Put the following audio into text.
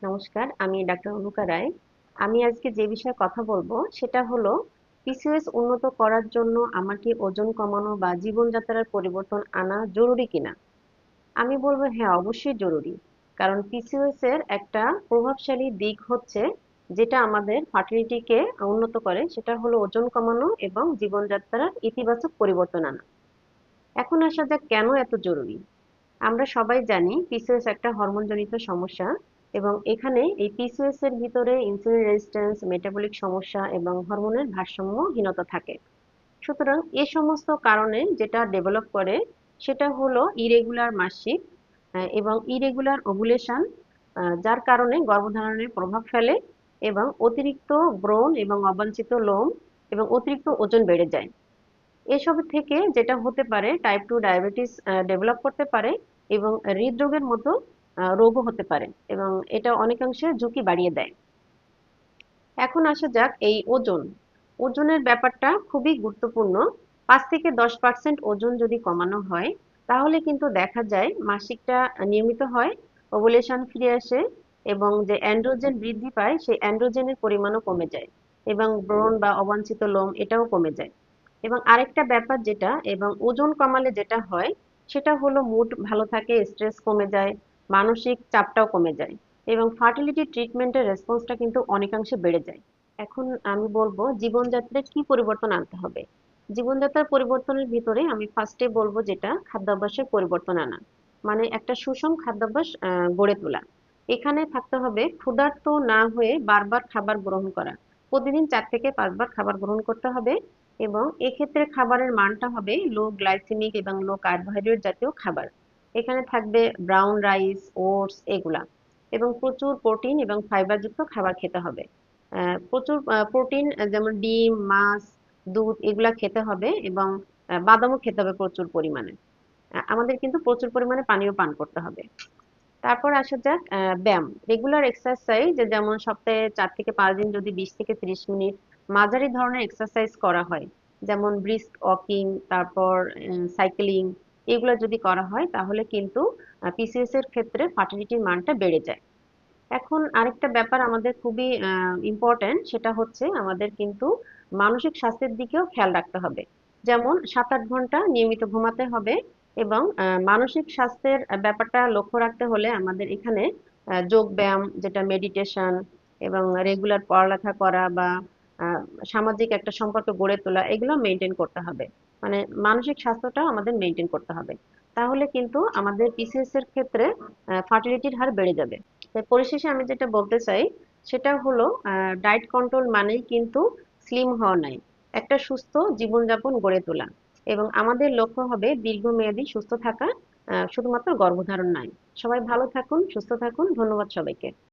নমস্কার, আমি ডাক্তার অনুকা রায়। আমি আজকে যে বিষয়ে কথা বলবো সেটা হলো পিসিওএস উন্নত করার জন্য আমার কি ওজন কমানো বা জীবনযাত্রার পরিবর্তন আনা জরুরি কিনা? আমি বলবো হ্যাঁ, অবশ্যই জরুরি। কারণ পিসিওএস এর একটা প্রভাবশালী দিক হচ্ছে যেটা আমাদের ফার্টিলিটিকে উন্নত করে, সেটা হলো ওজন কমানো এবং জীবনযাত্রার ইতিবাচক পরিবর্তন আনা। এখন আসা যাক কেন এত জরুরি। আমরা সবাই জানি পিসিওএস একটা হরমোনজনিত সমস্যা এবং এখানে এই পিসিওএস এর ভিতরে ইনসুলিন রেজিস্ট্যান্স, মেটাবলিক সমস্যা এবং হরমোনের ভারসাম্যহীনতা থাকে। সুতরাং এ সমস্ত কারণে যেটা ডেভেলপ করে সেটা হলো ইরেগুলার মাসিক এবং ইরেগুলার ওভুলেশন, যার কারণে গর্ভধারণের প্রভাব ফেলে এবং অতিরিক্ত ব্রণ এবং অবাঞ্ছিত লোম এবং অতিরিক্ত ওজন বেড়ে যায়। এসব থেকে যেটা হতে পারে টাইপ 2 ডায়াবেটিস ডেভেলপ করতে পারে এবং হৃদরোগের মতো রোগও হতে পারে এবং এটা অনেকাংশে ঝুঁকি বাড়িয়ে দেয়। এখন আসা যাক এই ওজনের ব্যাপারটা খুবই গুরুত্বপূর্ণ। 5 থেকে 10% ওজন যদি কমানো হয় তাহলে কিন্তু দেখা যায় মাসিকটা নিয়মিত হয়, ওভুলেশন ফিরে আসে এবং যে অ্যান্ড্রোজেন বৃদ্ধি পায় সেই অ্যান্ড্রোজেনের পরিমাণও কমে যায় এবং ব্রণ বা অবাঞ্ছিত লোম এটাও কমে যায়। এবং আরেকটা ব্যাপার যেটা এবং ওজন কমালে যেটা হয় সেটা হলো মুড ভালো থাকে, স্ট্রেস কমে যায়, মানসিক চাপটাও কমে যায় এবং ফার্টিলিটি ট্রিটমেন্টের রেসপন্সটা কিন্তু অনেকাংশে বেড়ে যায়। এখন আমি বলবো জীবনযাত্রায় কি পরিবর্তন আনতে হবে। জীবনযাত্রার পরিবর্তনের ভিতরে আমি ফার্স্টে বলবো যেটা খাদ্যাভ্যাসের পরিবর্তন আনা, মানে একটা সুষম খাদ্যাভ্যাস গড়ে তোলা। এখানে থাকতে হবে ক্ষুধার্ত না হয়ে বারবার খাবার গ্রহণ করা। প্রতিদিন 4 থেকে 5 বার খাবার গ্রহণ করতে হবে এবং এক্ষেত্রে খাবারের মানটা হবে লো গ্লাইসেমিক এবং লো কার্বোহাইড্রেট জাতীয় খাবার। এখানে থাকবে ব্রাউন রাইস, ওটস এগুলা এবং প্রচুর প্রোটিন এবং ফাইবার যুক্ত খাবার খেতে হবে। প্রচুর প্রোটিন যেমন ডিম, মাছ, দুধ এগুলা খেতে হবে এবং বাদামও খেতে হবে প্রচুর পরিমাণে। আমাদের কিন্তু প্রচুর পরিমাণে পানিও পান করতে হবে। তারপর আসা যাক ব্যায়াম, রেগুলার এক্সারসাইজ, যেমন সপ্তাহে 4 থেকে 5 দিন যদি 20 থেকে 30 মিনিট মাঝারি ধরনের এক্সারসাইজ করা হয়, যেমন ব্রিস্ক ওয়াকিং, তারপর সাইক্লিং, এগুলো যদি করা হয় তাহলে কিন্তু পিসিএস এর ক্ষেত্রে ফার্টিলিটির মানটা বেড়ে যায়। এখন আরেকটা ব্যাপার আমাদের খুবই ইম্পর্ট্যান্ট, সেটা হচ্ছে আমাদের কিন্তু মানসিক স্বাস্থ্যের দিকেও খেয়াল রাখতে হবে। যেমন 7-8 ঘন্টা নিয়মিত ঘুমাতে হবে এবং মানসিক স্বাস্থ্যের ব্যাপারটা লক্ষ্য রাখতে হলে আমাদের এখানে যোগ ব্যায়াম, যেটা মেডিটেশন এবং রেগুলার পড়ালেখা করা বা আহ, সামাজিক একটা সম্পর্ক গড়ে তোলা, এগুলো মেনটেন করতে হবে। মানে মানসিক স্বাস্থ্যটাও আমাদের মেনটেন করতে হবে। তাহলে কিন্তু আমাদের পিসিএস এর ক্ষেত্রে ফার্টিলিটির হার বেড়ে যাবে। তাই পরিশেষে আমি যেটা বলতে চাই সেটা হলো ডায়েট কন্ট্রোল মানেই কিন্তু স্লিম হওয়া নয়, একটা সুস্থ জীবনযাপন গড়ে তোলা এবং আমাদের লক্ষ্য হবে দীর্ঘমেয়াদী সুস্থ থাকা, শুধুমাত্র গর্ভধারণ নয়। সবাই ভালো থাকুন, সুস্থ থাকুন। ধন্যবাদ সবাইকে।